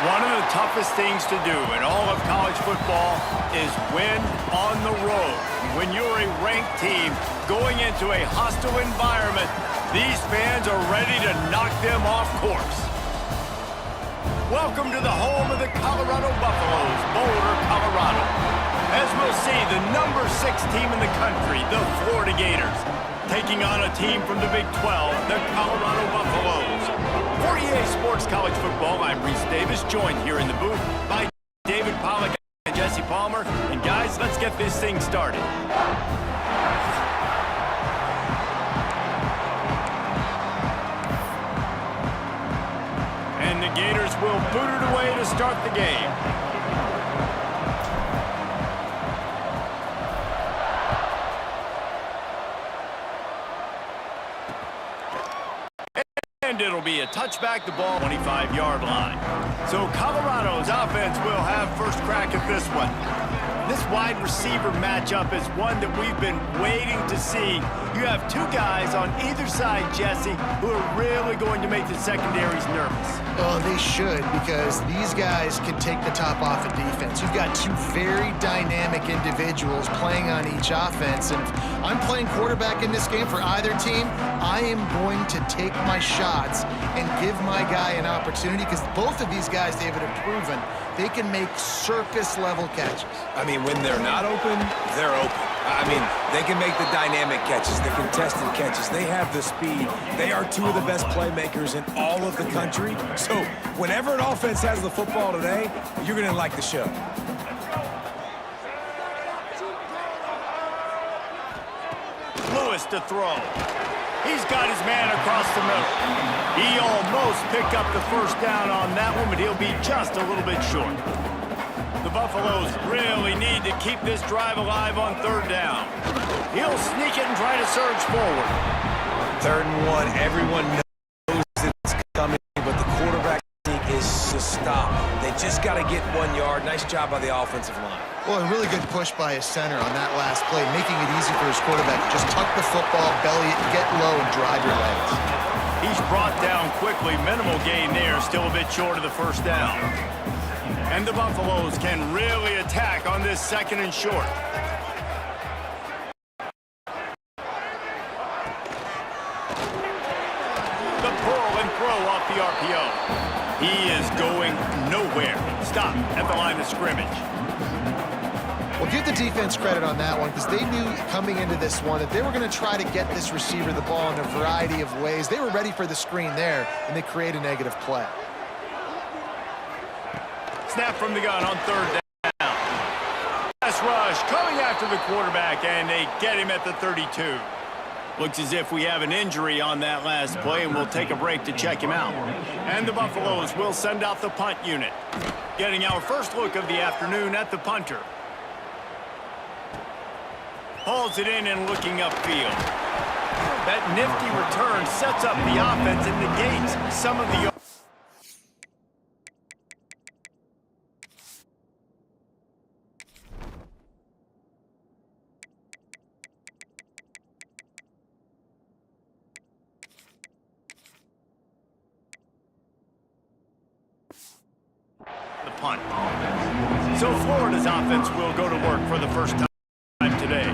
One of the toughest things to do in all of college football is win on the road. When you're a ranked team going into a hostile environment, these fans are ready to knock them off course. Welcome to the home of the Colorado Buffaloes, Boulder, Colorado. As we'll see, the number 6 team in the country, the Florida Gators, taking on a team from the Big 12, the Colorado Buffaloes. For EA Sports College Football, I'm Reese Davis, joined here in the booth by David Pollack and Jesse Palmer. And guys, let's get this thing started. And the Gators will boot it away to start the game. And it'll be a touchback, the ball 25-yard line. So Colorado's offense will have first crack at this one. This wide receiver matchup is one that we've been waiting to see. You have two guys on either side, Jesse, who are really going to make the secondaries nervous. Oh, they should, because these guys can take the top off of defense. You've got two very dynamic individuals playing on each offense, and if I'm playing quarterback in this game for either team, I am going to take my shots and give my guy an opportunity, because both of these guys, David, have proven they can make circus-level catches. I mean, when they're not open, they're open. I mean, they can make the dynamic catches, the contested catches. They have the speed. They are two of the best playmakers in all of the country. So whenever an offense has the football today, you're going to like the show. Lewis to throw. He's got his man across the middle. He almost picked up the first down on that one, but he'll be just a little bit short. The Buffaloes really need to keep this drive alive on third down. He'll sneak it and try to surge forward. 3rd and 1, everyone knows it's coming, but the quarterback is to stop. They just got to get 1 yard. Nice job by the offensive line. Well, a really good push by his center on that last play, making it easy for his quarterback to just tuck the football, belly it, get low, and drive your legs. He's brought down quickly. Minimal gain there, still a bit short of the first down. And the Buffaloes can really attack on this 2nd and short. The pull and throw off the RPO. He is going nowhere. Stop at the line of scrimmage. Well, give the defense credit on that one, because they knew coming into this one that they were going to try to get this receiver the ball in a variety of ways. They were ready for the screen there, and they create a negative play. Snap from the gun on 3rd down. Pass rush coming after the quarterback, and they get him at the 32. Looks as if we have an injury on that last play, and we'll take a break to check him out. And the Buffaloes will send out the punt unit. Getting our first look of the afternoon at the punter. Hauls it in and looking upfield. That nifty return sets up the offense and negates some of the... the punt. So Florida's offense will go to work for the first time today.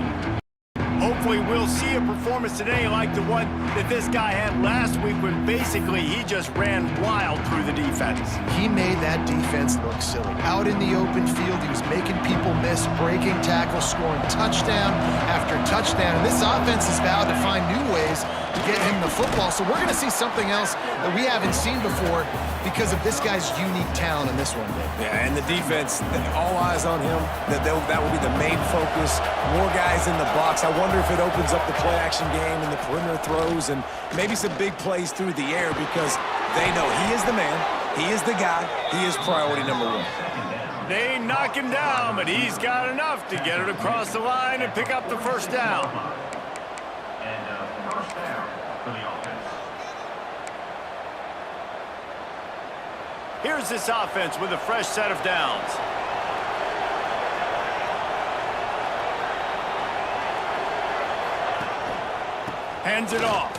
Hopefully we'll see a performance today like the one that this guy had last week, when basically he just ran wild through the defense. He made that defense look silly. Out in the open field, he was making people miss, breaking tackles, scoring touchdown after touchdown. And this offense is vowed to find new ways to get him the football. So we're going to see something else that we haven't seen before because of this guy's unique talent in this one, Dave. Yeah, and the defense, all eyes on him. That will be the main focus. More guys in the box. I wonder if it opens up the play-action game and the perimeter throws and maybe some big plays through the air, because they know he is the man, he is the guy, he is priority number 1. They knock him down, but he's got enough to get it across the line and pick up the first down. First down for the offense. Here's this offense with a fresh set of downs. Hands it off.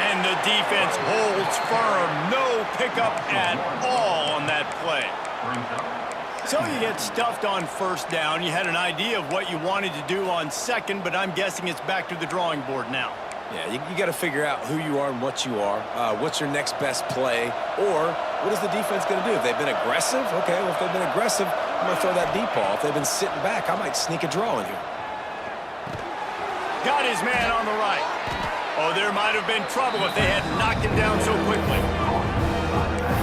And the defense holds firm. No pickup at all on that play. So you get stuffed on first down. You had an idea of what you wanted to do on second, but I'm guessing it's back to the drawing board now. Yeah, you got to figure out who you are and what you are. What's your next best play? Or what is the defense going to do? If they've been aggressive, okay, well, if they've been aggressive, I'm going to throw that deep ball. If they've been sitting back, I might sneak a draw in here. Got his man on the right. Oh, there might have been trouble if they had knocked him down so quickly.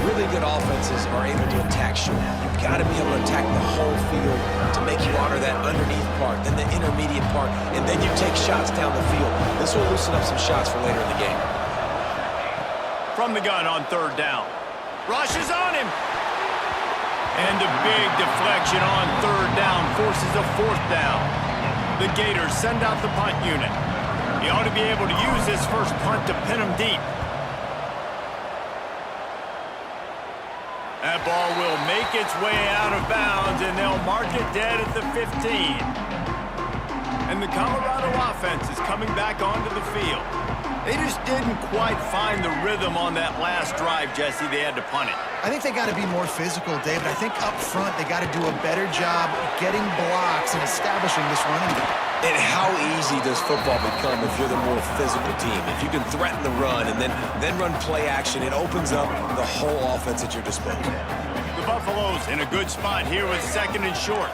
Really good offenses are able to attack short. You've got to be able to attack the whole field to make you honor that underneath part, then the intermediate part, and then you take shots down the field. This will loosen up some shots for later in the game. From the gun on third down. Rush is on him. And a big deflection on third down forces a fourth down. The Gators send out the punt unit. He ought to be able to use this first punt to pin him deep. That ball will make its way out of bounds, and they'll mark it dead at the 15. And the Colorado offense is coming back onto the field. They just didn't quite find the rhythm on that last drive, Jesse. They had to punt it. I think they got to be more physical, David. I think up front they got to do a better job getting blocks and establishing this running game. And how easy does football become if you're the more physical team? If you can threaten the run and then run play action, it opens up the whole offense at your disposal. The Buffaloes in a good spot here with second and short.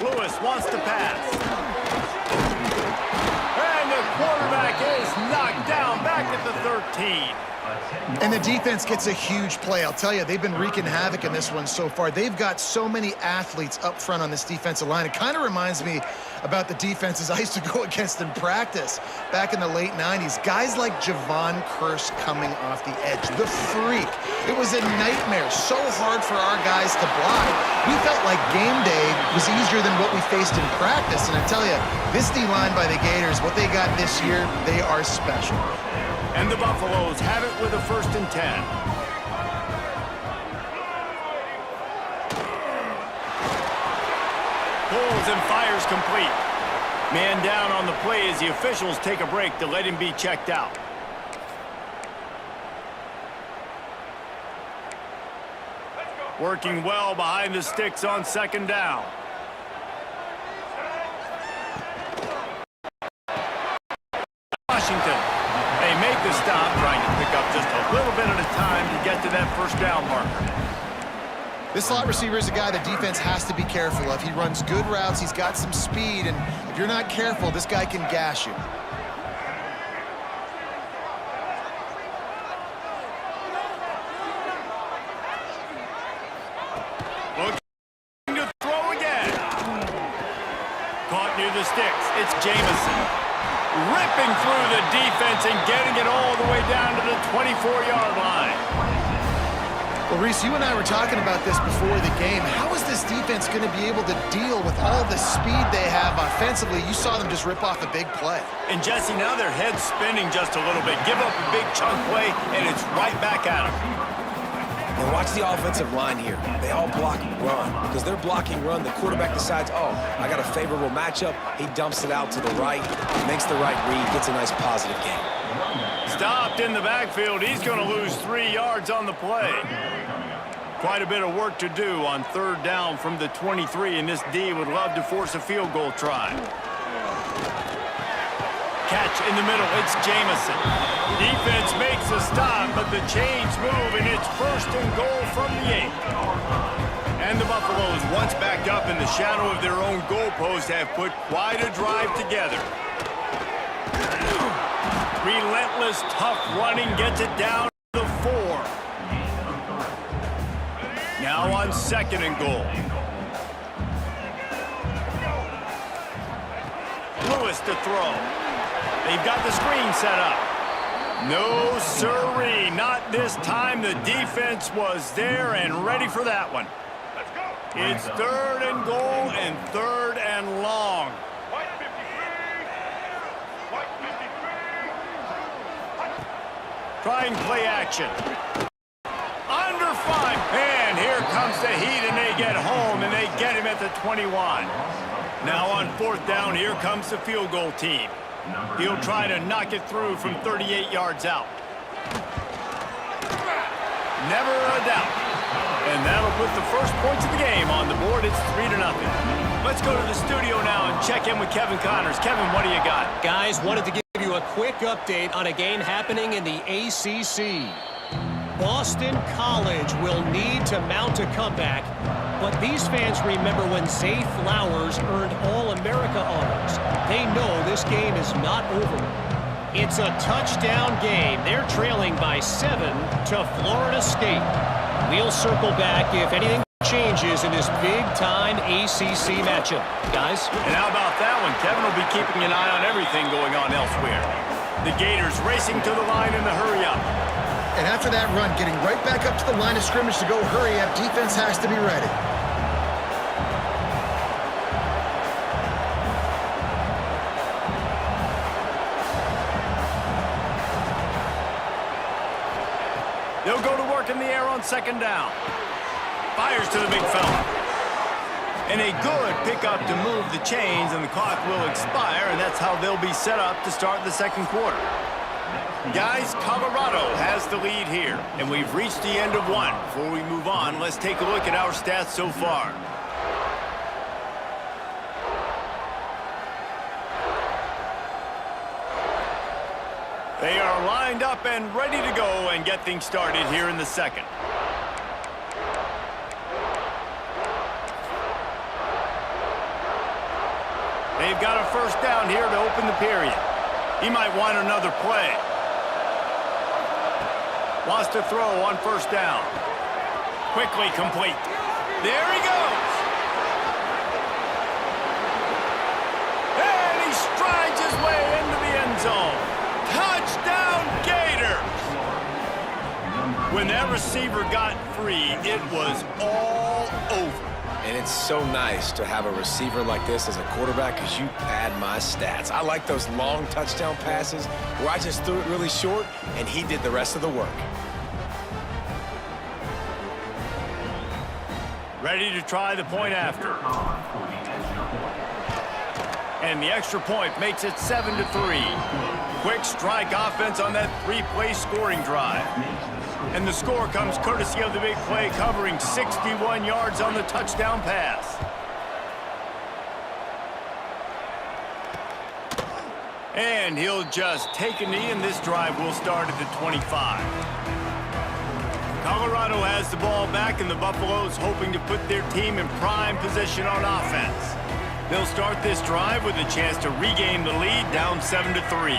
Lewis wants to pass. And the quarterback is knocked down back at the 13. And the defense gets a huge play. I'll tell you, they've been wreaking havoc in this one so far. They've got so many athletes up front on this defensive line. It kind of reminds me about the defenses I used to go against in practice back in the late 90s. Guys like Javon Curse coming off the edge. The freak. It was a nightmare. So hard for our guys to block. We felt like game day was easier than what we faced in practice. And I tell you, this D-line by the Gators, what they got this year, they are special. And the Buffaloes have it with a 1st and 10. Pulls and fires complete. Man down on the play as the officials take a break to let him be checked out. Working well behind the sticks on second down. Washington. They make the stop, trying to pick up just a little bit at a time to get to that first down marker. This slot receiver is a guy the defense has to be careful of. He runs good routes, he's got some speed, and if you're not careful, this guy can gash you. Looking to throw again. Caught near the sticks. It's Jamison. Ripping through the defense and getting it all the way down to the 24-yard line. Well, Reese, you and I were talking about this before the game. How is this defense going to be able to deal with all the speed they have offensively? You saw them just rip off a big play. And, Jesse, now their head's spinning just a little bit. Give up a big chunk play, and it's right back at them. And watch the offensive line here. They all block run. Because they're blocking run, the quarterback decides, oh, I got a favorable matchup. He dumps it out to the right, makes the right read, gets a nice positive game. Stopped in the backfield. He's going to lose 3 yards on the play. Quite a bit of work to do on third down from the 23, and this D would love to force a field goal try. Catch in the middle, it's Jamison. Defense makes a stop, but the chains move, and it's 1st and goal from the 8. And the Buffaloes, once backed up in the shadow of their own goalpost, have put quite a drive together. Relentless, tough running gets it down to the 4. Now on 2nd and goal. Lewis to throw. They've got the screen set up. No siree, not this time. The defense was there and ready for that one. It's 3rd and goal and 3rd and long. Trying play action. Under 5. And here comes the heat, and they get home, and they get him at the 21. Now on 4th down, here comes the field goal team. He'll try to knock it through from 38 yards out. Never a doubt. And that'll put the first points of the game on the board. It's 3-0. Let's go to the studio now and check in with Kevin Connors. Kevin, what do you got? Guys, wanted to give you a quick update on a game happening in the ACC. Boston College will need to mount a comeback, but these fans remember when Zay Flowers earned All-America honors. They know this game is not over. It's a touchdown game. They're trailing by 7 to Florida State. We'll circle back if anything changes in this big-time ACC matchup. Guys? And how about that one? Kevin will be keeping an eye on everything going on elsewhere. The Gators racing to the line in the hurry-up. And after that run, getting right back up to the line of scrimmage to go hurry up, defense has to be ready. They'll go to work in the air on second down. Fires to the big fella. And a good pickup to move the chains, and the clock will expire, and that's how they'll be set up to start the second quarter. Guys, Colorado has the lead here, and we've reached the end of one. Before we move on, let's take a look at our stats so far. They are lined up and ready to go and get things started here in the second. They've got a first down here to open the period. He might want another play. Wants to throw on first down. Quickly complete. There he goes. And he strides his way into the end zone. Touchdown Gators! When that receiver got free, it was all over. And it's so nice to have a receiver like this as a quarterback because you pad my stats. I like those long touchdown passes where I just threw it really short and he did the rest of the work. Ready to try the point after. And the extra point makes it 7-3. Quick strike offense on that three-play scoring drive. And the score comes courtesy of the big play covering 61 yards on the touchdown pass. And he'll just take a knee, and this drive will start at the 25. Colorado has the ball back, and the Buffaloes hoping to put their team in prime position on offense. They'll start this drive with a chance to regain the lead, down 7-3.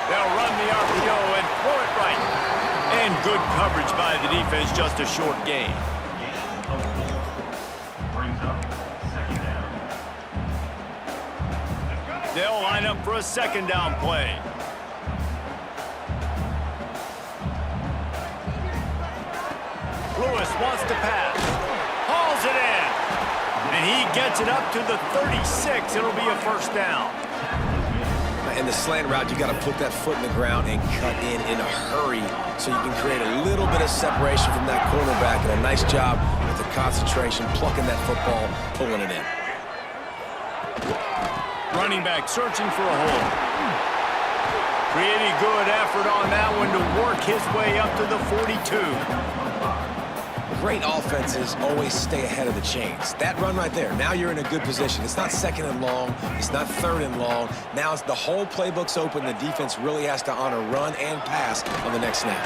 They'll run the RPO and throw it right. And good coverage by the defense, just a short gain. Brings up second down. They'll line up for a second down play. Lewis wants to pass. Hauls it in. And he gets it up to the 36. It'll be a first down. In the slant route, you got to put that foot in the ground and cut in a hurry so you can create a little bit of separation from that cornerback. And a nice job with the concentration, plucking that football, pulling it in. Running back searching for a hole. Pretty good effort on that one to work his way up to the 42. Great offenses always stay ahead of the chains. That run right there, now you're in a good position. It's not second and long. It's not third and long. Now it's the whole playbook's open. The defense really has to honor run and pass on the next snap.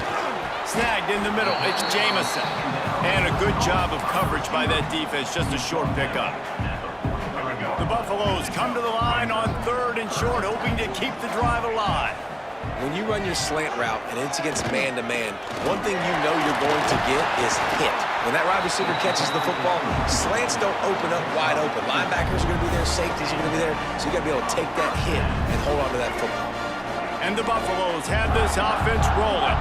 Snagged in the middle. It's Jamison. And a good job of coverage by that defense. Just a short pickup. The Buffaloes come to the line on third and short, hoping to keep the drive alive. When you run your slant route and it's against man-to-man, one thing you know you're going to get is hit. When that wide receiver catches the football, slants don't open up wide open. Linebackers are going to be there, safeties are going to be there, so you got to be able to take that hit and hold on to that football. And the Buffaloes have this offense rolling.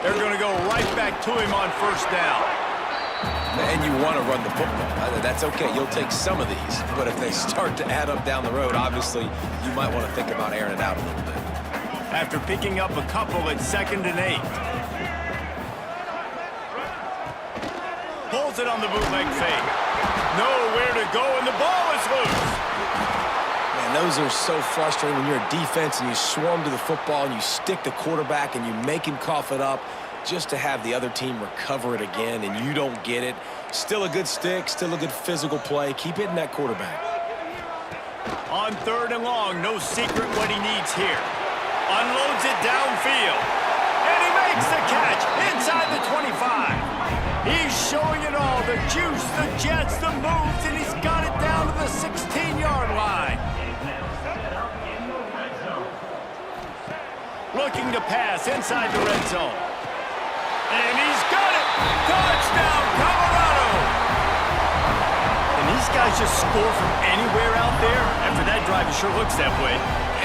They're going to go right back to him on first down. And you want to run the football. That's okay. You'll take some of these. But if they start to add up down the road, obviously, you might want to think about airing it out a little bit. After picking up a couple at 2nd and 8. Pulls it on the bootleg fake. Nowhere to go, and the ball is loose. Man, those are so frustrating when you're a defense and you swarm to the football and you stick the quarterback and you make him cough it up just to have the other team recover it again and you don't get it. Still a good stick, still a good physical play. Keep hitting that quarterback. On 3rd and long, no secret what he needs here. Unloads it downfield. And he makes the catch inside the 25. He's showing it all, the juice, the jets, the moves, and he's got it down to the 16-yard line. Looking to pass inside the red zone. And he's got it! Touchdown, Colorado! And these guys just score from anywhere out there. After that drive, it sure looks that way.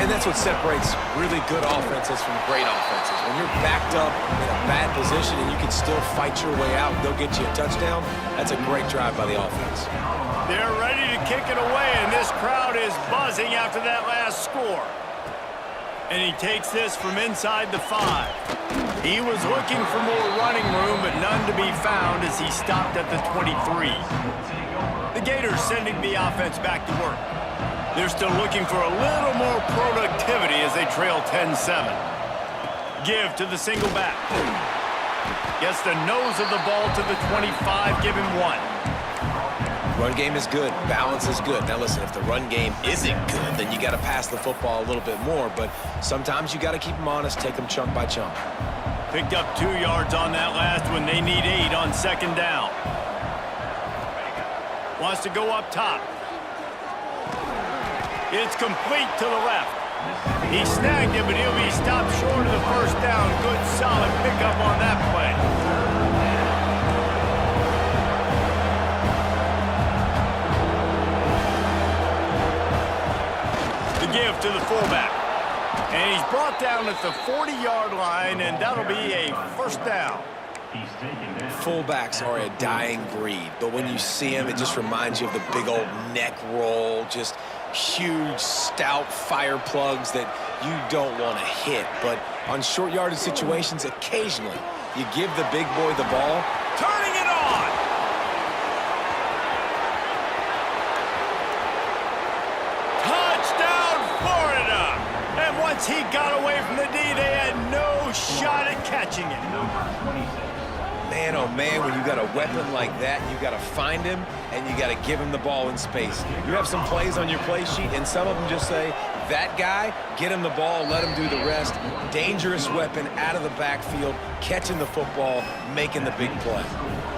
And that's what separates really good offenses from great offenses. When you're backed up in a bad position and you can still fight your way out and they'll get you a touchdown, that's a great drive by the offense. They're ready to kick it away, and this crowd is buzzing after that last score. And he takes this from inside the 5. He was looking for more running room, but none to be found as he stopped at the 23. The Gators sending the offense back to work. They're still looking for a little more productivity as they trail 10-7. Give to the single back. Gets the nose of the ball to the 25, give him 1. Run game is good. Balance is good. Now listen, if the run game isn't good, then you got to pass the football a little bit more. But sometimes you got to keep them honest, take them chunk by chunk. Picked up 2 yards on that last one. They need 8 on 2nd down. Wants to go up top. It's complete to the left. He snagged it, but he'll be stopped short of the 1st down. Good, solid pickup on that play. The give to the fullback. And he's brought down at the 40-yard line, and that'll be a 1st down. Fullbacks are a dying breed, but when you see them, it just reminds you of the big old neck roll, just huge, stout fire plugs that you don't want to hit. But on short yardage situations, occasionally, you give the big boy the ball. Turning it on! Touchdown, Florida! And once he got away from the D, they had no shot at catching it. Man, oh man, when you got a weapon like that, you got to find him and you got to give him the ball in space. You have some plays on your play sheet, and some of them just say, that guy, get him the ball, let him do the rest. Dangerous weapon out of the backfield, catching the football, making the big play.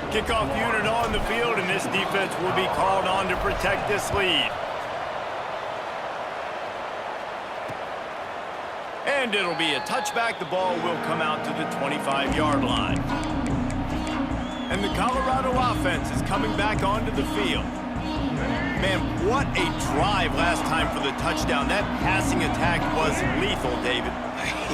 Kickoff unit on the field, and this defense will be called on to protect this lead. And it'll be a touchback. The ball will come out to the 25-yard line. And the Colorado offense is coming back onto the field. Man, what a drive last time for the touchdown. That passing attack was lethal, David.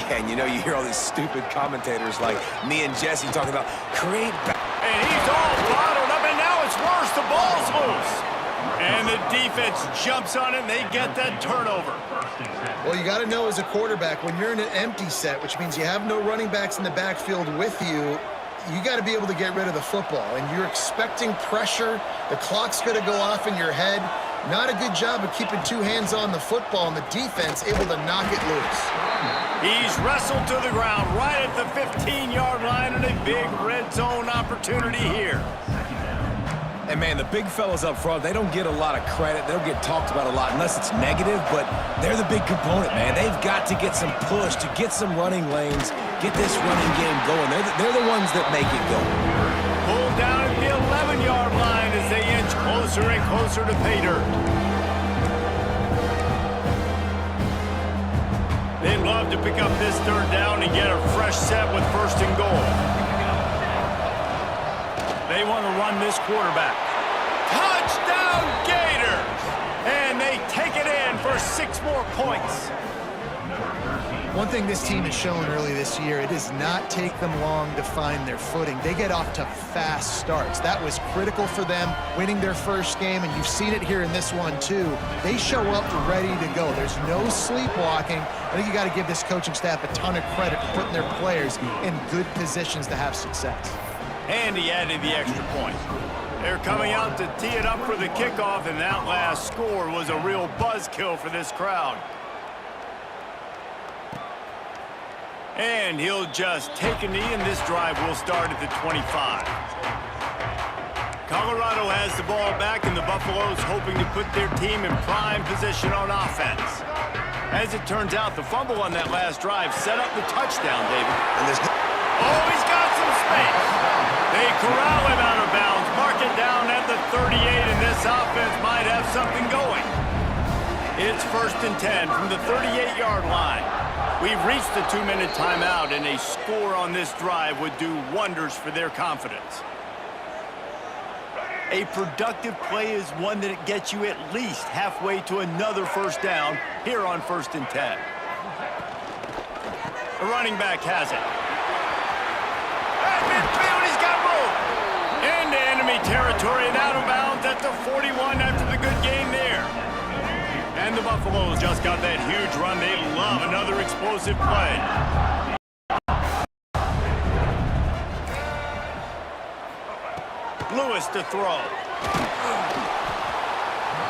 Yeah, and you know, you hear all these stupid commentators like me and Jesse talking about create back. And he's all bottled up, and now it's worse. The ball's loose. And the defense jumps on it, and they get that turnover. Well, you got to know as a quarterback, when you're in an empty set, which means you have no running backs in the backfield with you, you got to be able to get rid of the football. And you're expecting pressure. The clock's going to go off in your head. Not a good job of keeping 2 hands on the football, and the defense able to knock it loose. He's wrestled to the ground right at the 15-yard line, and a big red zone opportunity here. And, man, the big fellas up front, they don't get a lot of credit. They don't get talked about a lot unless it's negative, but they're the big component, man. They've got to get some push, to get some running lanes, get this running game going. They're the ones that make it go. Pulled down at the 11-yard line as they inch closer and closer to pay dirt. They'd love to pick up this 3rd down and get a fresh set with 1st and goal. They want to run this quarterback. Touchdown, Gators! And they take it in for 6 more points. One thing this team has shown early this year, it does not take them long to find their footing. They get off to fast starts. That was critical for them, winning their first game, and you've seen it here in this one too. They show up ready to go. There's no sleepwalking. I think you got to give this coaching staff a ton of credit for putting their players in good positions to have success. And he added the extra point. They're coming out to tee it up for the kickoff, and that last score was a real buzzkill for this crowd. And he'll just take a knee, and this drive will start at the 25. Colorado has the ball back, and the Buffaloes hoping to put their team in prime position on offense. As it turns out, the fumble on that last drive set up the touchdown, David. And there's Oh, he's got some space. They corral him out of bounds, mark it down at the 38, and this offense might have something going. It's 1st and 10 from the 38-yard line. We've reached the 2-minute timeout, and a score on this drive would do wonders for their confidence. A productive play is one that gets you at least halfway to another first down here on 1st and 10. The running back has it. At midfield, he's got room. Into enemy territory and out of bounds at the 41 after the good gain there. And the Buffaloes just got that huge run. They love another explosive play. Lewis to throw.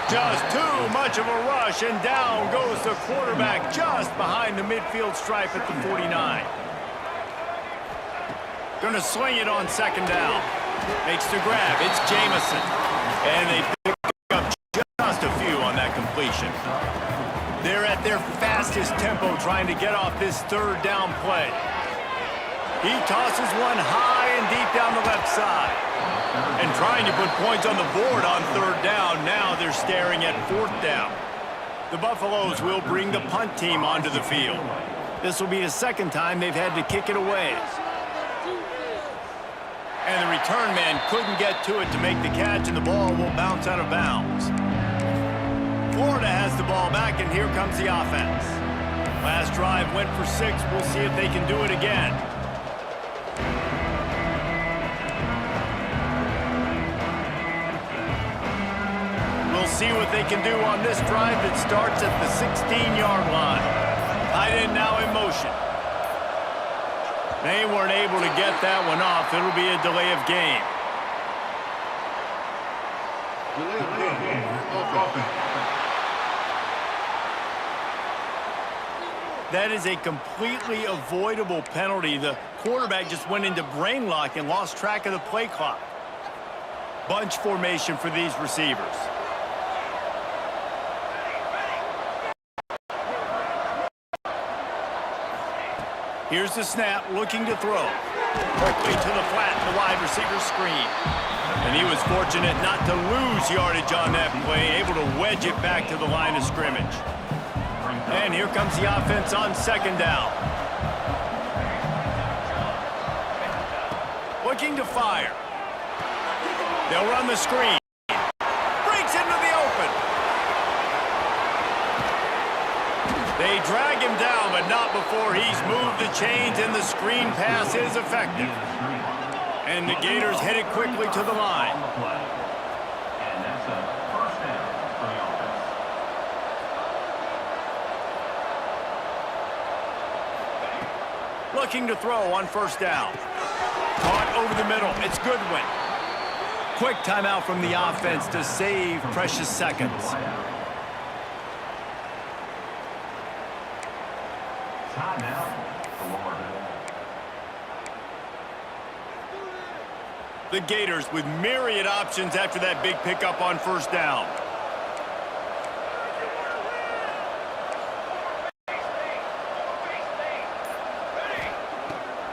Just too much of a rush, and down goes the quarterback just behind the midfield stripe at the 49. Gonna swing it on 2nd down. Makes the grab. It's Jamison. And they pick up just a few on that completion. They're at their fastest tempo trying to get off this 3rd down play. He tosses one high and deep down the left side. And trying to put points on the board on 3rd down. Now they're staring at 4th down. The Buffaloes will bring the punt team onto the field. This will be the 2nd time they've had to kick it away. And the return man couldn't get to it to make the catch, and the ball will bounce out of bounds. Florida has the ball back, and here comes the offense. Last drive went for 6. We'll see if they can do it again. We'll see what they can do on this drive that starts at the 16-yard line. Tight end now in motion. They weren't able to get that one off. It'll be a delay of game. That is a completely avoidable penalty. The quarterback just went into brain lock and lost track of the play clock. Bunch formation for these receivers. Here's the snap, looking to throw. Quickly to the flat, the wide receiver screen. And he was fortunate not to lose yardage on that play, able to wedge it back to the line of scrimmage. And here comes the offense on 2nd down. Looking to fire. They'll run the screen. Breaks into the open. They drag him down, but not before he's moved the chains, and the screen pass is effective. And the Gators headed quickly to the line. And that's a 1st down for the offense. Looking to throw on 1st down. Caught over the middle. It's Goodwin. Quick timeout from the offense to save precious seconds. The Gators with myriad options after that big pickup on 1st down.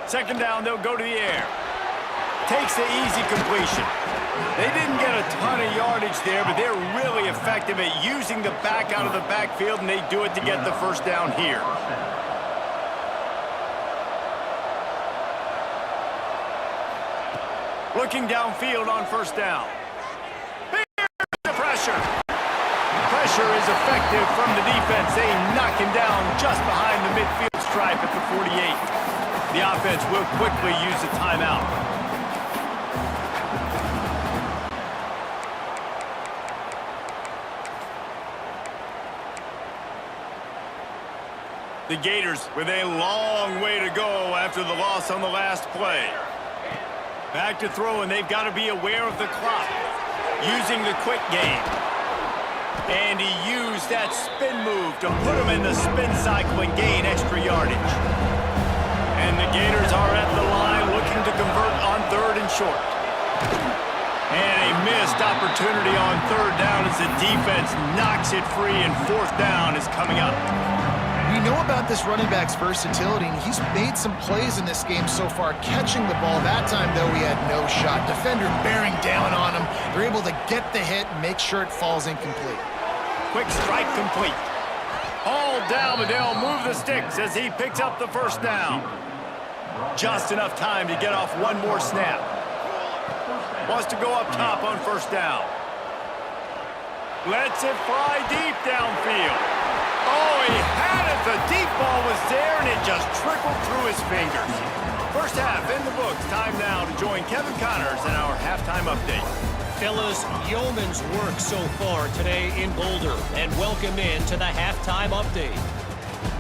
Second down, they'll go to the air. Takes the easy completion. They didn't get a ton of yardage there, but they're really effective at using the back out of the backfield, and they do it to get the 1st down here. Looking downfield on 1st down. Here's the pressure. Pressure is effective from the defense. They knock him down just behind the midfield stripe at the 48. The offense will quickly use a timeout. The Gators with a long way to go after the loss on the last play. Back to throw, and they've got to be aware of the clock. Using the quick game. And he used that spin move to put him in the spin cycle and gain extra yardage. And the Gators are at the line looking to convert on 3rd and short. And a missed opportunity on 3rd down as the defense knocks it free, and 4th down is coming up. We know about this running back's versatility, and he's made some plays in this game so far, catching the ball. That time, though, he had no shot. Defender bearing down on him. They're able to get the hit and make sure it falls incomplete. Quick strike complete. All down, Liddell move the sticks as he picks up the 1st down. Just enough time to get off one more snap. Wants to go up top on 1st down. Lets it fly deep downfield. Oh, he had it. The deep ball was there, and it just trickled through his fingers. 1st half in the books. Time now to join Kevin Connors in our halftime update. Fellas, yeoman's work so far today in Boulder, and welcome in to the halftime update.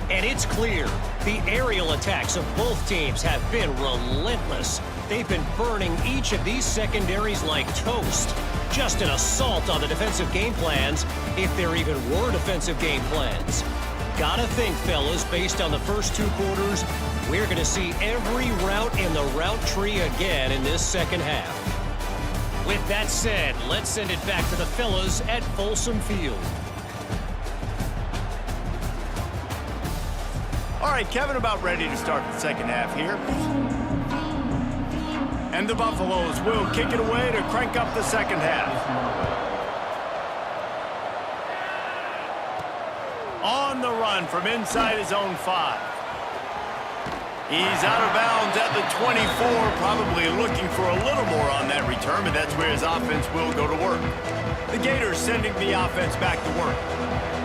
And it's clear, the aerial attacks of both teams have been relentless. They've been burning each of these secondaries like toast. Just an assault on the defensive game plans, if there even were defensive game plans. Gotta think, fellas, based on the first 2 quarters, we're going to see every route in the route tree again in this 2nd half. With that said, let's send it back to the fellas at Folsom Field. All right, Kevin, about ready to start the 2nd half here. And the Buffaloes will kick it away to crank up the 2nd half. On the run from inside his own 5. He's out of bounds at the 24, probably looking for a little more on that return, but that's where his offense will go to work. The Gators sending the offense back to work.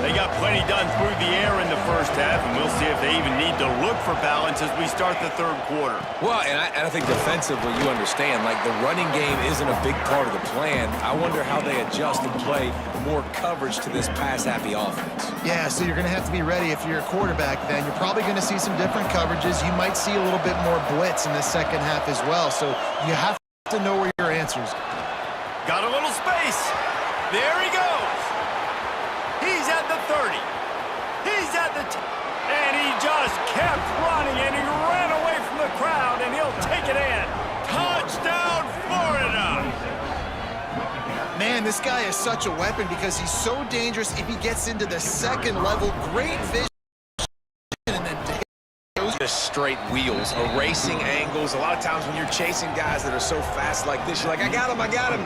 They got plenty done through the air in the 1st half, and we'll see if they even need to look for balance as we start the 3rd quarter. Well, and I think defensively, you understand, like the running game isn't a big part of the plan. I wonder how they adjust and play more coverage to this pass-happy offense. Yeah, so you're going to have to be ready if you're a quarterback then. You're probably going to see some different coverages. You might see a little bit more blitz in the 2nd half as well, so you have to know where your answers. Got a little space. There he goes. He's at the 30. He's at the 10. And he just kept running, and he ran away from the crowd, and he'll take it in. Touchdown, Florida. Man, this guy is such a weapon because he's so dangerous if he gets into the 2nd level. Great vision. And then just straight wheels, erasing angles. A lot of times when you're chasing guys that are so fast like this, you're like, I got him, I got him.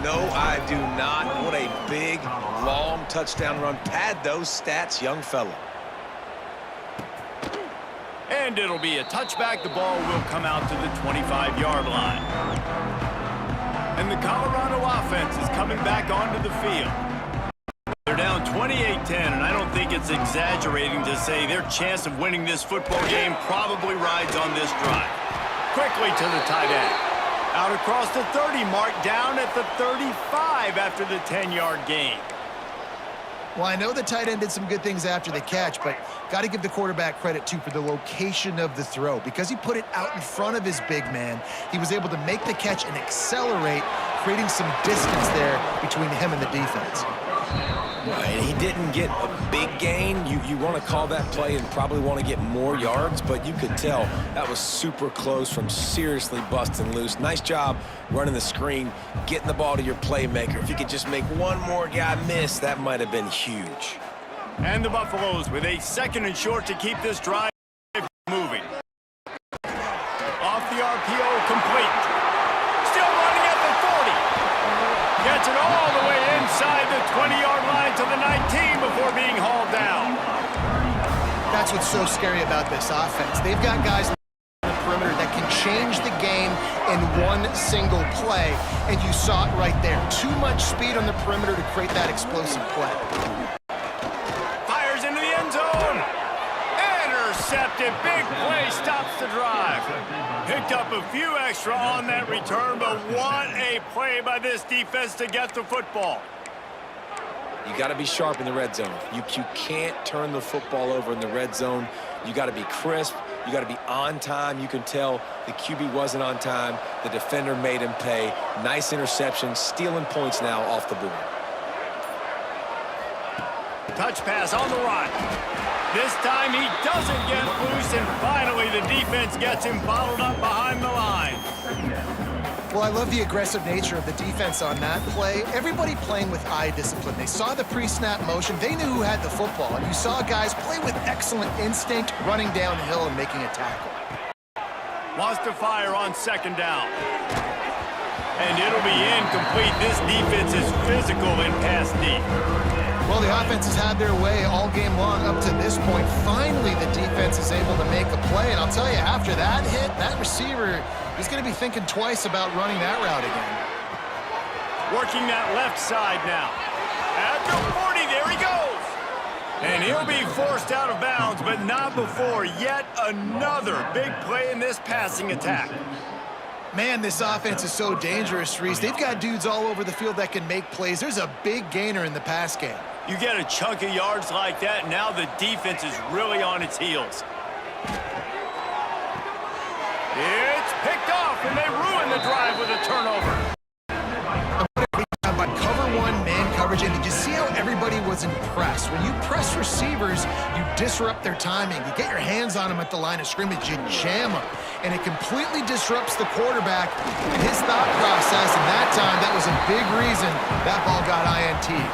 No, I do not. What a big, long touchdown run. Pad those stats, young fella. And it'll be a touchback. The ball will come out to the 25-yard line. And the Colorado offense is coming back onto the field. They're down 28-10, and I don't think it's exaggerating to say their chance of winning this football game probably rides on this drive. Quickly to the tight end. Out across the 30 mark, down at the 35 after the 10-yard gain. Well, I know the tight end did some good things after the catch, but got to give the quarterback credit, too, for the location of the throw. Because he put it out in front of his big man, he was able to make the catch and accelerate, creating some distance there between him and the defense. And he didn't get a big gain. You want to call that play and probably want to get more yards, but you could tell that was super close from seriously busting loose. Nice job running the screen, getting the ball to your playmaker. If you could just make one more guy miss, that might have been huge. And the Buffaloes with a 2nd and short to keep this drive moving. Off the RPO, complete. Still running at the 40. Gets it all the way inside the 20-yard line to the 19 before being hauled down. That's what's so scary about this offense. They've got guys on the perimeter that can change the game in one single play, and you saw it right there. Too much speed on the perimeter to create that explosive play. Fires into the end zone. Intercepted. Big play stops the drive. Picked up a few extra on that return, but what a play by this defense to get the football. You got to be sharp in the red zone. You can't turn the football over in the red zone. You got to be crisp. You got to be on time. You can tell the QB wasn't on time. The defender made him pay. Nice interception, stealing points now off the board. Touch pass on the run. This time he doesn't get loose, and finally the defense gets him bottled up behind the line. Well, I love the aggressive nature of the defense on that play. Everybody playing with eye discipline. They saw the pre-snap motion. They knew who had the football. And you saw guys play with excellent instinct, running downhill and making a tackle. Wants to fire on second down. And it'll be incomplete. This defense is physical in pass deep. Well, the offense has had their way all game long up to this point. Finally, the defense is able to make a play. And I'll tell you, after that hit, that receiver, he's going to be thinking twice about running that route again. Working that left side now. At the 40, there he goes. And he'll be forced out of bounds, but not before yet another big play in this passing attack. Man, this offense is so dangerous, Reese. They've got dudes all over the field that can make plays. There's a big gainer in the pass game. You get a chunk of yards like that, now the defense is really on its heels. It's picked off, and they ruin the drive with a turnover. By cover one, man coverage, and did you see how everybody was impressed? When you press receivers, you disrupt their timing. You get your hands on them at the line of scrimmage, you jam them, and it completely disrupts the quarterback and his thought process, and that time, that was a big reason that ball got INT'd.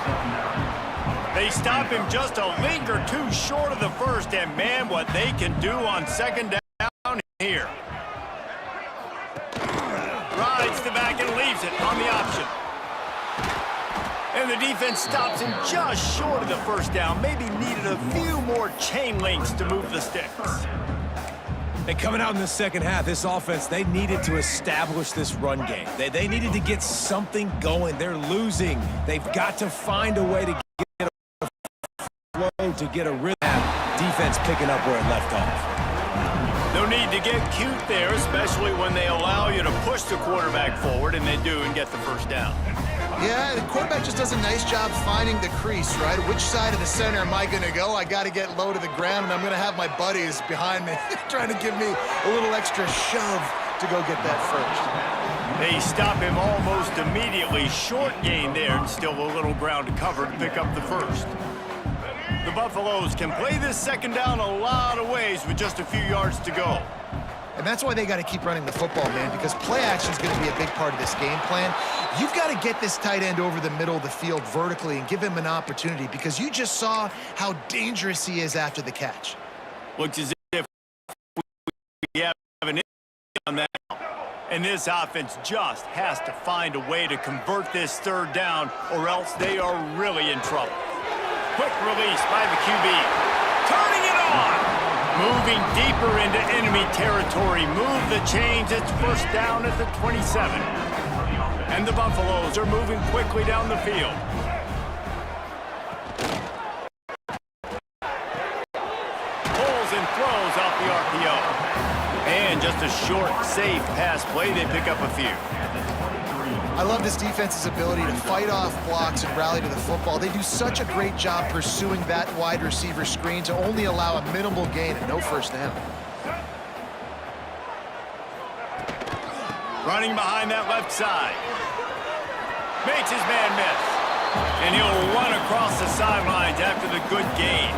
They stop him just a link or two short of the first, and man, what they can do on second down here. Rides the back and leaves it on the option. And the defense stops him just short of the first down. Maybe needed a few more chain links to move the sticks. And coming out in the second half, this offense, they needed to establish this run game. They needed to get something going. They're losing. They've got to find a way to get a flow, to get a rhythm. Defense picking up where it left off. No need to get cute there, especially when they allow you to push the quarterback forward, and they do, and get the first down. Yeah, the quarterback just does a nice job finding the crease, right? Which side of the center am I going to go? I got to get low to the ground, and I'm going to have my buddies behind me trying to give me a little extra shove to go get that first. They stop him almost immediately. Short gain there, and still a little ground to cover to pick up the first. The Buffaloes can play this second down a lot of ways with just a few yards to go. And that's why they got to keep running the football, man, because play action is going to be a big part of this game plan. You've got to get this tight end over the middle of the field vertically and give him an opportunity, because you just saw how dangerous he is after the catch. Looks as if we have an issue on that. And this offense just has to find a way to convert this third down, or else they are really in trouble. Quick release by the QB. Turning it on. Moving deeper into enemy territory. Move the chains. It's first down at the 27. And the Buffaloes are moving quickly down the field. Pulls and throws off the RPO. And just a short, safe pass play. They pick up a few. I love this defense's ability to fight off blocks and rally to the football. They do such a great job pursuing that wide receiver screen to only allow a minimal gain and no first down. Running behind that left side. Makes his man miss. And he'll run across the sidelines after the good gain.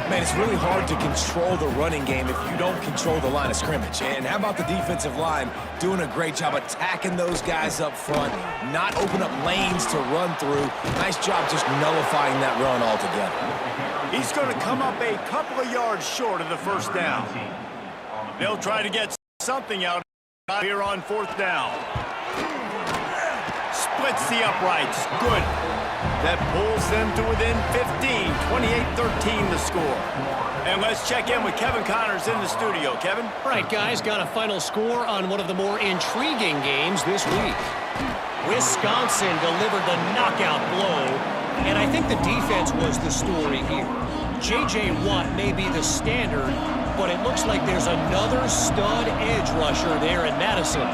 Man, it's really hard to control the running game if you don't control the line of scrimmage. And how about the defensive line doing a great job attacking those guys up front, not open up lanes to run through. Nice job just nullifying that run altogether. He's going to come up a couple of yards short of the first down. They'll try to get something out here on fourth down. Splits the uprights. Good. That pulls them to within 15, 28-13 the score. And let's check in with Kevin Connors in the studio. Kevin? All right, guys, got a final score on one of the more intriguing games this week. Wisconsin delivered the knockout blow, and I think the defense was the story here. J.J. Watt may be the standard, but it looks like there's another stud edge rusher there in Madison.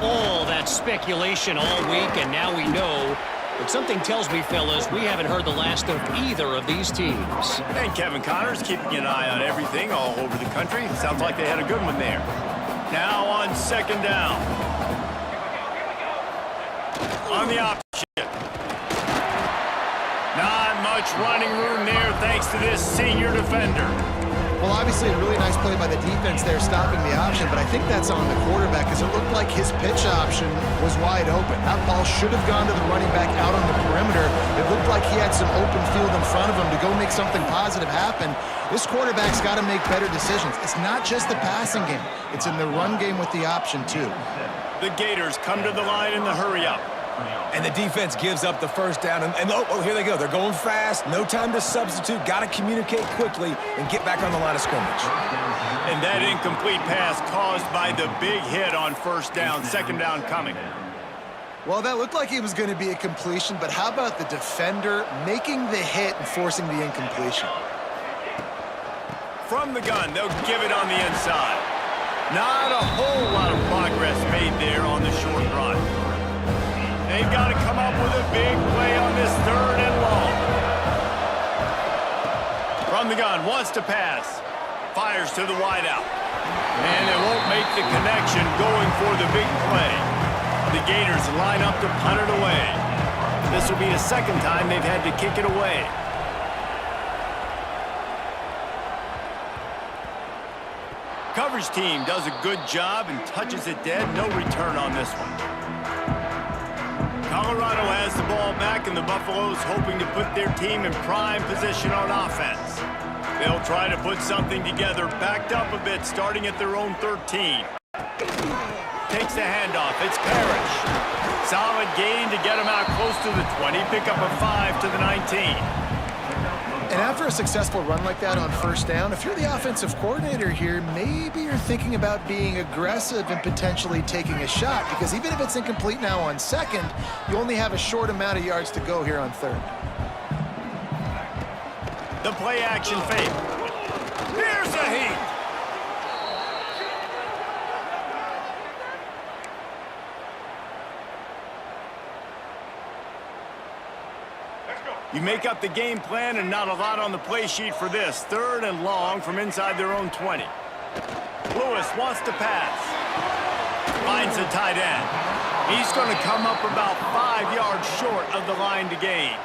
All that speculation all week, and now we know But something tells me, fellas, we haven't heard the last of either of these teams. And Kevin Connors keeping an eye on everything all over the country. Sounds like they had a good one there. Now on second down. On the option. Not much running room there thanks to this senior defender. Well, obviously a really nice play by the defense there stopping the option, but I think that's on the quarterback because it looked like his pitch option was wide open. That ball should have gone to the running back out on the perimeter. It looked like he had some open field in front of him to go make something positive happen. This quarterback's got to make better decisions. It's not just the passing game. It's in the run game with the option, too. The Gators come to the line in the hurry-up. And the defense gives up the first down. And oh, here they go. They're going fast. No time to substitute. Got to communicate quickly and get back on the line of scrimmage. And that incomplete pass caused by the big hit on first down. Second down coming. Well, that looked like it was going to be a completion, but how about the defender making the hit and forcing the incompletion? From the gun, they'll give it on the inside. Not a whole lot of progress made there on the short run. They've got to come up with a big play on this third and long. From the gun, wants to pass. Fires to the wideout. And it won't make the connection going for the big play. The Gators line up to punt it away. This will be the second time they've had to kick it away. Coverage team does a good job and touches it dead. No return on this one. Colorado has the ball back, and the Buffaloes hoping to put their team in prime position on offense. They'll try to put something together, backed up a bit, starting at their own 13. Takes the handoff. It's Parrish. Solid gain to get him out close to the 20. Pick up a 5 to the 19. And after a successful run like that on first down, if you're the offensive coordinator here, maybe you're thinking about being aggressive and potentially taking a shot, because even if it's incomplete now on second, you only have a short amount of yards to go here on third. The play action fake. Here's the heat. You make up the game plan and not a lot on the play sheet for this. Third and long from inside their own 20. Lewis wants to pass. Finds a tight end. He's going to come up about 5 yards short of the line to gain.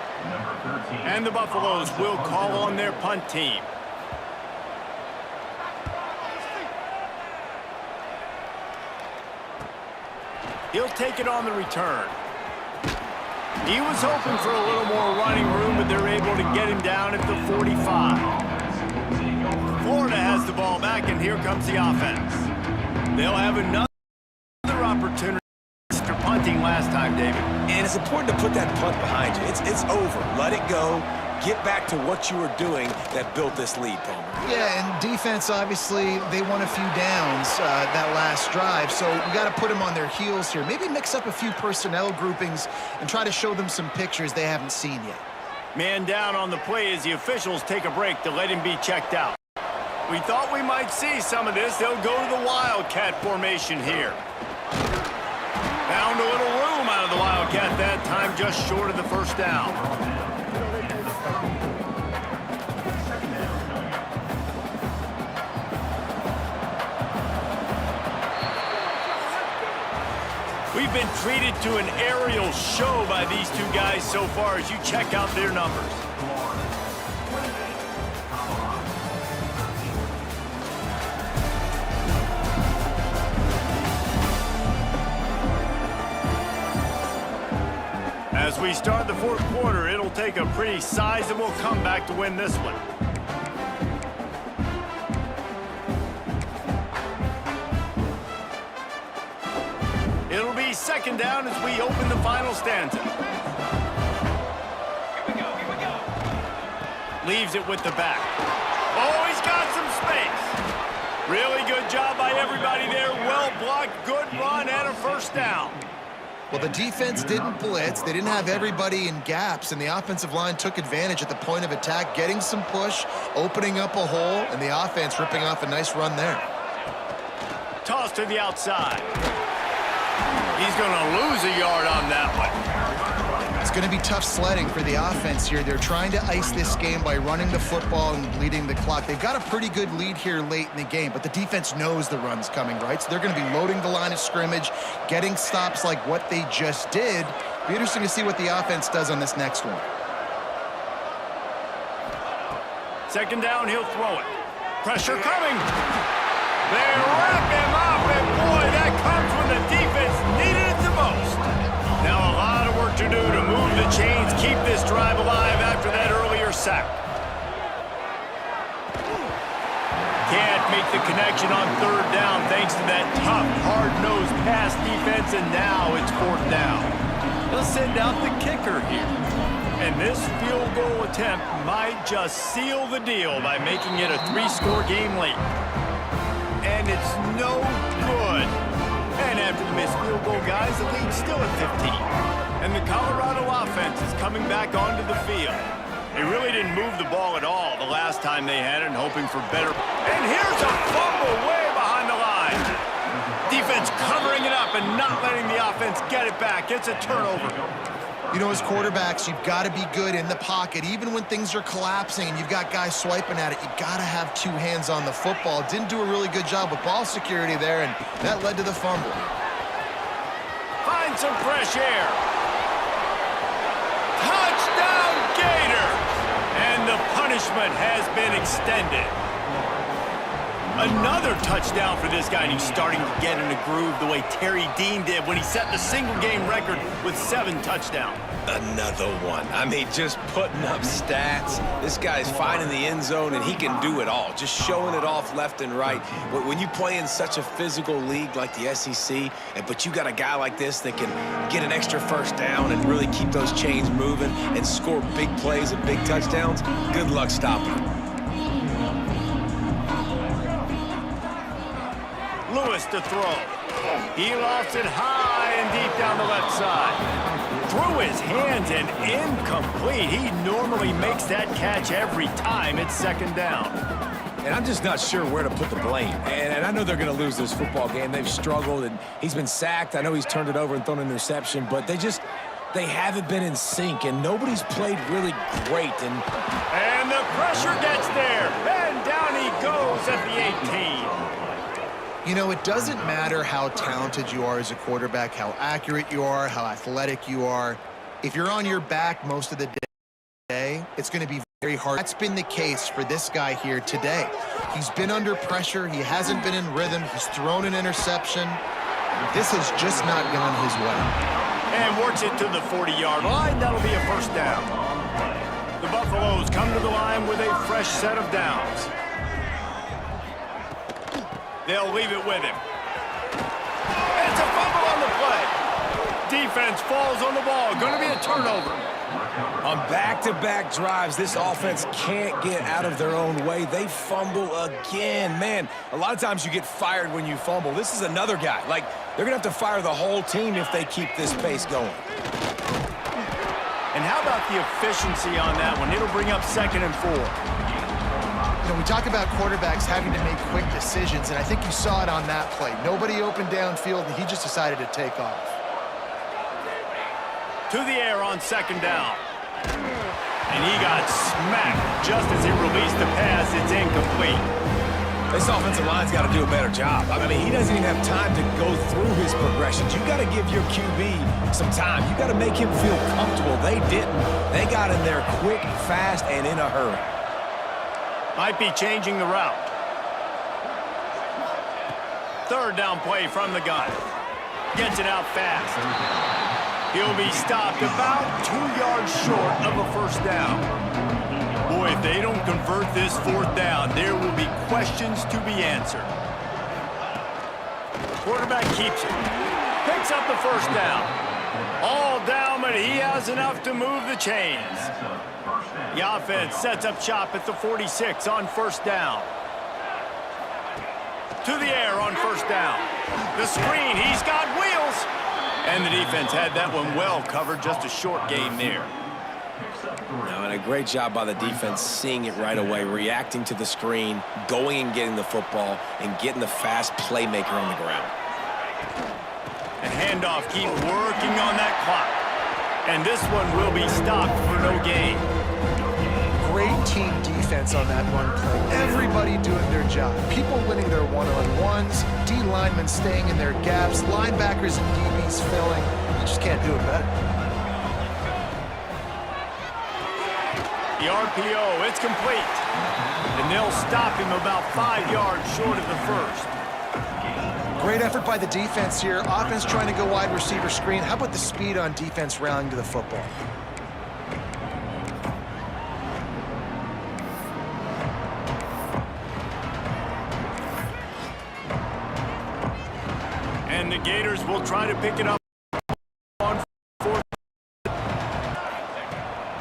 And the Buffaloes will call on their punt team. He'll take it on the return. He was hoping for a little more running room, but they're able to get him down at the 45. Florida has the ball back, and here comes the offense. They'll have another opportunity after punting last time, David. And it's important to put that punt behind you. It's over. Let it go. Get back to what you were doing that built this lead, Palmer. Yeah, and defense, obviously, they won a few downs that last drive, so we got to put them on their heels here. Maybe mix up a few personnel groupings and try to show them some pictures they haven't seen yet. Man down on the play as the officials take a break to let him be checked out. We thought we might see some of this. They'll go to the Wildcat formation here. Found a little room out of the Wildcat that time, just short of the first down. We've been treated to an aerial show by these two guys so far as you check out their numbers. As we start the fourth quarter, it'll take a pretty sizable comeback to win this one. It'll be second down as we open the final stanza. Here we go. Leaves it with the back. Oh, he's got some space. Really good job by everybody there. Well blocked, good run, and a first down. Well, the defense didn't blitz. They didn't have everybody in gaps, and the offensive line took advantage at the point of attack, getting some push, opening up a hole, and the offense ripping off a nice run there. Toss to the outside. He's going to lose a yard on that one. It's going to be tough sledding for the offense here. They're trying to ice this game by running the football and bleeding the clock. They've got a pretty good lead here late in the game, but the defense knows the run's coming, right? So they're going to be loading the line of scrimmage, getting stops like what they just did. Be interesting to see what the offense does on this next one. Second down, he'll throw it. Pressure coming. They wrap him up, and boy, that comes when the defense needed it the most. Now a lot of work to do to move the chains, keep this drive alive after that earlier sack. Can't make the connection on third down thanks to that tough, hard-nosed pass defense, and now it's fourth down. They'll send out the kicker here. And this field goal attempt might just seal the deal by making it a 3-score game late. And it's no good. And after the missed field goal, guys, the lead's still at 15. And the Colorado offense is coming back onto the field. They really didn't move the ball at all the last time they had it, and hoping for better. And here's a fumble way behind the line. Defense covering it up and not letting the offense get it back. It's a turnover. You know, as quarterbacks, you've got to be good in the pocket. Even when things are collapsing and you've got guys swiping at it, you've got to have two hands on the football. Didn't do a really good job with ball security there, and that led to the fumble. Find some fresh air. Touchdown, Gators! And the punishment has been extended. Another touchdown for this guy, and he's starting to get in a groove the way Terry Dean did when he set the single-game record with 7 touchdowns. Another one. I mean, just putting up stats. This guy's finding the end zone, and he can do it all. Just showing it off left and right. When you play in such a physical league like the SEC, but you got a guy like this that can get an extra first down and really keep those chains moving and score big plays and big touchdowns, good luck stopping him. Lewis to throw. He lofts it high and deep down the left side. Through his hands and incomplete. He normally makes that catch every time. It's second down. And I'm just not sure where to put the blame. And I know they're going to lose this football game. They've struggled, and he's been sacked. I know he's turned it over and thrown an interception, but they haven't been in sync, and nobody's played really great. And the pressure gets there. And down he goes at the 18. You know, it doesn't matter how talented you are as a quarterback, how accurate you are, how athletic you are. If you're on your back most of the day, it's going to be very hard. That's been the case for this guy here today. He's been under pressure. He hasn't been in rhythm. He's thrown an interception. This has just not gone his way. And works it to the 40-yard line. That'll be a first down. The Buffaloes come to the line with a fresh set of downs. They'll leave it with him. It's a fumble on the play. Defense falls on the ball. Going to be a turnover. On back-to-back drives, this offense can't get out of their own way. They fumble again. Man, a lot of times you get fired when you fumble. This is another guy. Like, they're going to have to fire the whole team if they keep this pace going. And how about the efficiency on that one? It'll bring up 2nd and 4. You know, we talk about quarterbacks having to make quick decisions, and I think you saw it on that play. Nobody opened downfield, and he just decided to take off. To the air on 2nd down. And he got smacked just as he released the pass. It's incomplete. This offensive line's got to do a better job. I mean, he doesn't even have time to go through his progressions. You got to give your QB some time. You got to make him feel comfortable. They didn't. They got in there quick, fast, and in a hurry. Might be changing the route. 3rd down play from the gun. Gets it out fast. He'll be stopped about 2 yards short of a first down. Boy, if they don't convert this 4th down, there will be questions to be answered. Quarterback keeps it. Picks up the first down. All down, but he has enough to move the chains. The offense sets up shop at the 46 on 1st down. To the air on 1st down. The screen, he's got wheels. And the defense had that one well covered, just a short gain there. Now, and a great job by the defense seeing it right away, reacting to the screen, going and getting the football, and getting the fast playmaker on the ground. And handoff, keep working on that clock. And this one will be stopped for no gain. Great team defense on that run play. Everybody doing their job. People winning their one-on-ones, D linemen staying in their gaps, linebackers and DBs filling. You just can't do it better. The RPO, it's complete. And they'll stop him about 5 yards short of the first. Great effort by the defense here. Offense trying to go wide receiver screen. How about the speed on defense rallying to the football? And the Gators will try to pick it up on fourth.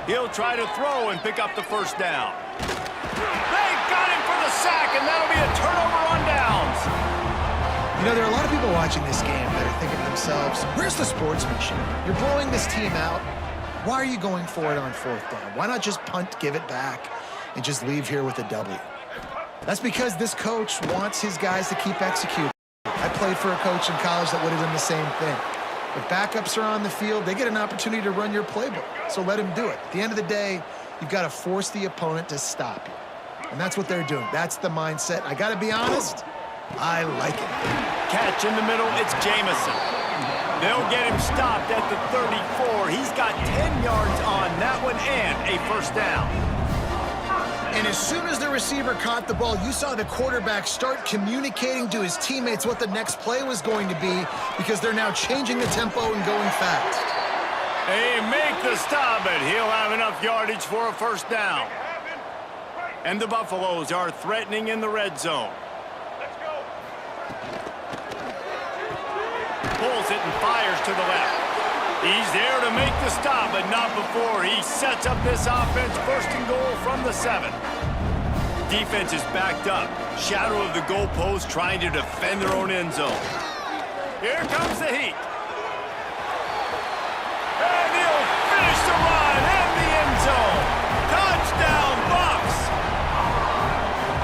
He'll try to throw and pick up the first down. They got him for the sack, and that'll be a turnover on downs. You know, there are a lot of people watching this game that are thinking to themselves, where's the sportsmanship? You're blowing this team out. Why are you going for it on fourth down? Why not just punt, give it back, and just leave here with a W? That's because this coach wants his guys to keep executing. I played for a coach in college that would have done the same thing. If backups are on the field, they get an opportunity to run your playbook, so let them do it. At the end of the day, you've got to force the opponent to stop you. And that's what they're doing. That's the mindset. I got to be honest, I like it. Catch in the middle, it's Jamison. They'll get him stopped at the 34. He's got 10 yards on that one and a first down. And as soon as the receiver caught the ball, you saw the quarterback start communicating to his teammates what the next play was going to be because they're now changing the tempo and going fast. They make the stop, but he'll have enough yardage for a first down. And the Buffaloes are threatening in the red zone. Pulls it and fires to the left. He's there to make the stop, but not before he sets up this offense first and goal from the 7. Defense is backed up. Shadow of the goalpost trying to defend their own end zone. Here comes the heat. And he'll finish the run in the end zone. Touchdown, Bucks!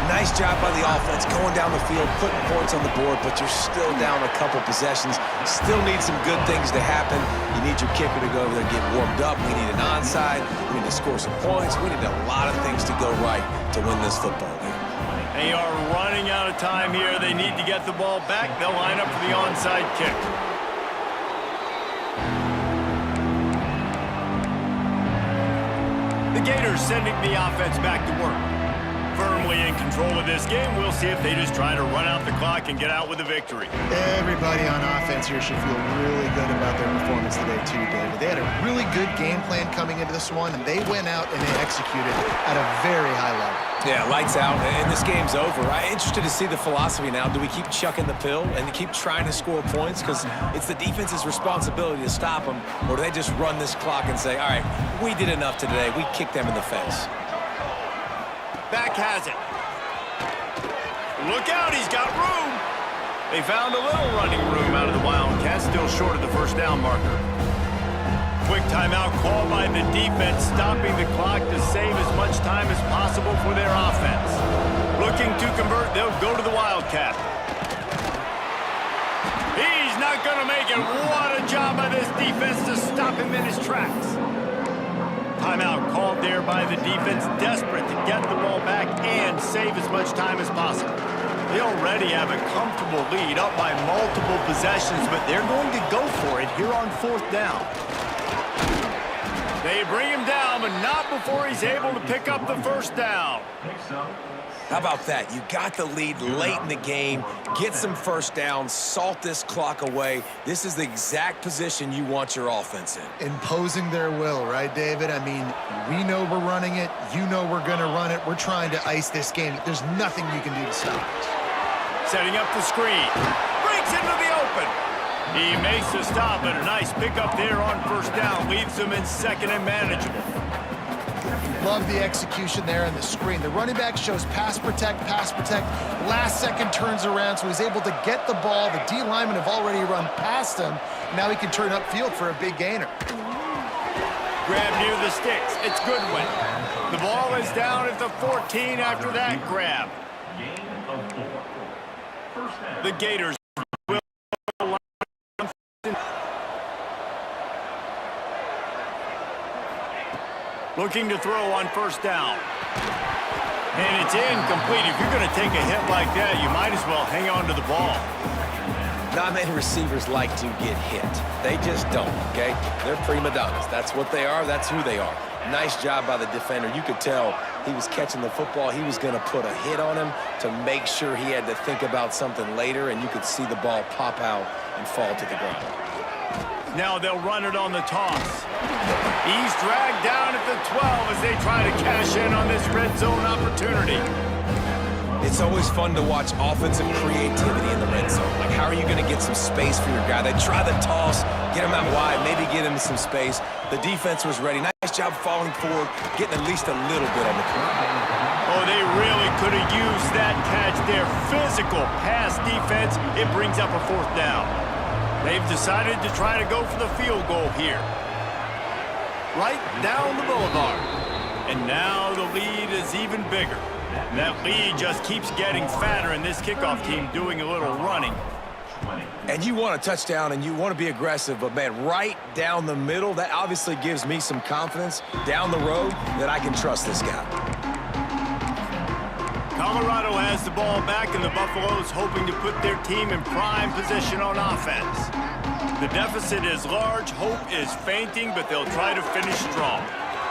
Nice job by the offense going down the field, putting points on the board, but you're still down a couple possessions. Still need some good things to happen. You need your kicker to go over there and get warmed up. We need an onside. We need to score some points. We need a lot of things to go right to win this football game. They are running out of time here. They need to get the ball back. They'll line up for the onside kick. The Gators sending the offense back to work. Firmly in control of this game. We'll see if they just try to run out the clock and get out with a victory. Everybody on offense here should feel really good about their performance today too, David. They had a really good game plan coming into this one, and they went out and they executed at a very high level. Yeah, lights out, and this game's over. I'm interested to see the philosophy now. Do we keep chucking the pill and keep trying to score points because it's the defense's responsibility to stop them, or do they just run this clock and say, all right, we did enough today. We kicked them in the face. Back has it. Look out, he's got room. They found a little running room out of the Wildcats, still short of the first down marker. Quick timeout called by the defense, stopping the clock to save as much time as possible for their offense. Looking to convert, they'll go to the Wildcat. He's not going to make it. What a job by this defense to stop him in his tracks. Timeout called there by the defense, desperate to get the ball back and save as much time as possible. They already have a comfortable lead up by multiple possessions, but they're going to go for it here on fourth down. They bring him down, but not before he's able to pick up the first down. How about that? You got the lead late in the game. Get some first downs. Salt this clock away. This is the exact position you want your offense in. Imposing their will, right, David? I mean, we know we're running it. You know we're going to run it. We're trying to ice this game. There's nothing you can do to stop it. Setting up the screen. Breaks into the open. He makes the stop, but a nice pickup there on first down. Leaves him in second and manageable. Love the execution there on the screen. The running back shows pass protect, last second turns around, so he's able to get the ball. The D linemen have already run past him. Now he can turn upfield for a big gainer. Grab near the sticks. It's Goodwin. The ball is down at the 14 after that grab. The Gators will Looking to throw on first down. And it's incomplete. If you're going to take a hit like that, you might as well hang on to the ball. Not many receivers like to get hit. They just don't, okay? They're prima donnas. That's what they are. That's who they are. Nice job by the defender. You could tell he was catching the football. He was going to put a hit on him to make sure he had to think about something later, and you could see the ball pop out and fall to the ground. Now they'll run it on the toss. He's dragged down at the 12 as they try to cash in on this red zone opportunity. It's always fun to watch offensive creativity in the red zone. Like, how are you going to get some space for your guy? They try the toss, get him out wide, maybe get him some space. The defense was ready. Nice job falling forward, getting at least a little bit on the play. Oh, they really could have used that catch there. Physical pass defense. It brings up a fourth down. They've decided to try to go for the field goal here. Right down the boulevard. And now the lead is even bigger. And that lead just keeps getting fatter, and this kickoff team doing a little running. And you want a touchdown, and you want to be aggressive, but, man, right down the middle, that obviously gives me some confidence down the road that I can trust this guy. Colorado has the ball back, and the Buffaloes hoping to put their team in prime position on offense. The deficit is large. Hope is fainting, but they'll try to finish strong.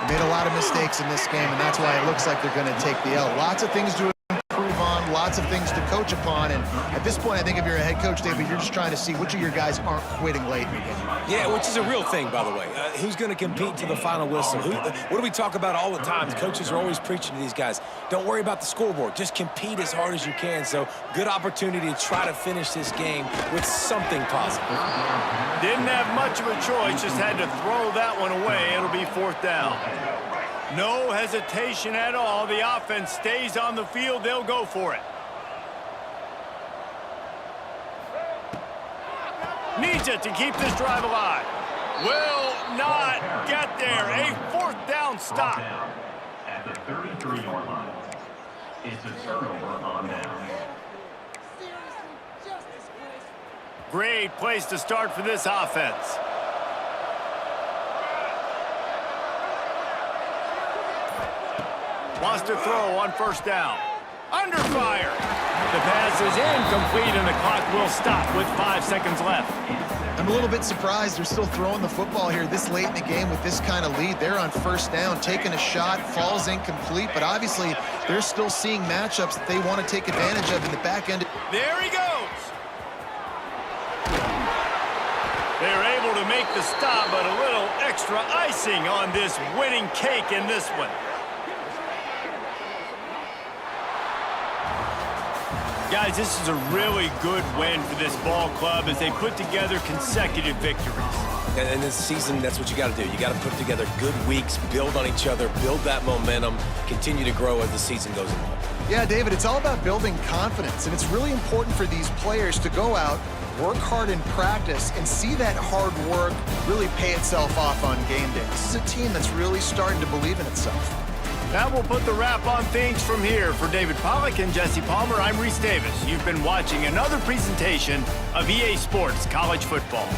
They made a lot of mistakes in this game, and that's why it looks like they're going to take the L. Lots of things to improve on, lots of things to coach upon, and at this point, I think if you're a head coach, David, you're just trying to see which of your guys aren't quitting late in the game. Yeah, which is a real thing, by the way. Who's going to compete to the final whistle? What do we talk about all the time? Coaches are always preaching to these guys. Don't worry about the scoreboard. Just compete as hard as you can. So, good opportunity to try to finish this game with something positive. Didn't have much of a choice, just had to throw that one away. It'll be fourth down. No hesitation at all. The offense stays on the field. They'll go for it. Needs it to keep this drive alive. Will not get there. A fourth down stop. At the 33-yard line. It's a turnover on down. Great place to start for this offense. Wants to throw on first down. Under fire. The pass is incomplete, and the clock will stop with 5 seconds left. I'm a little bit surprised they're still throwing the football here this late in the game with this kind of lead. They're on first down, taking a shot, falls incomplete, but obviously they're still seeing matchups that they want to take advantage of in the back end. There he goes. They're able to make the stop, but a little extra icing on this winning cake in this one. Guys, this is a really good win for this ball club as they put together consecutive victories. And this season, that's what you got to do. You got to put together good weeks, build on each other, build that momentum, continue to grow as the season goes along. Yeah, David, it's all about building confidence, and it's really important for these players to go out, work hard in practice, and see that hard work really pay itself off on game day. This is a team that's really starting to believe in itself. That will put the wrap on things from here. For David Pollack and Jesse Palmer, I'm Reese Davis. You've been watching another presentation of EA Sports College Football.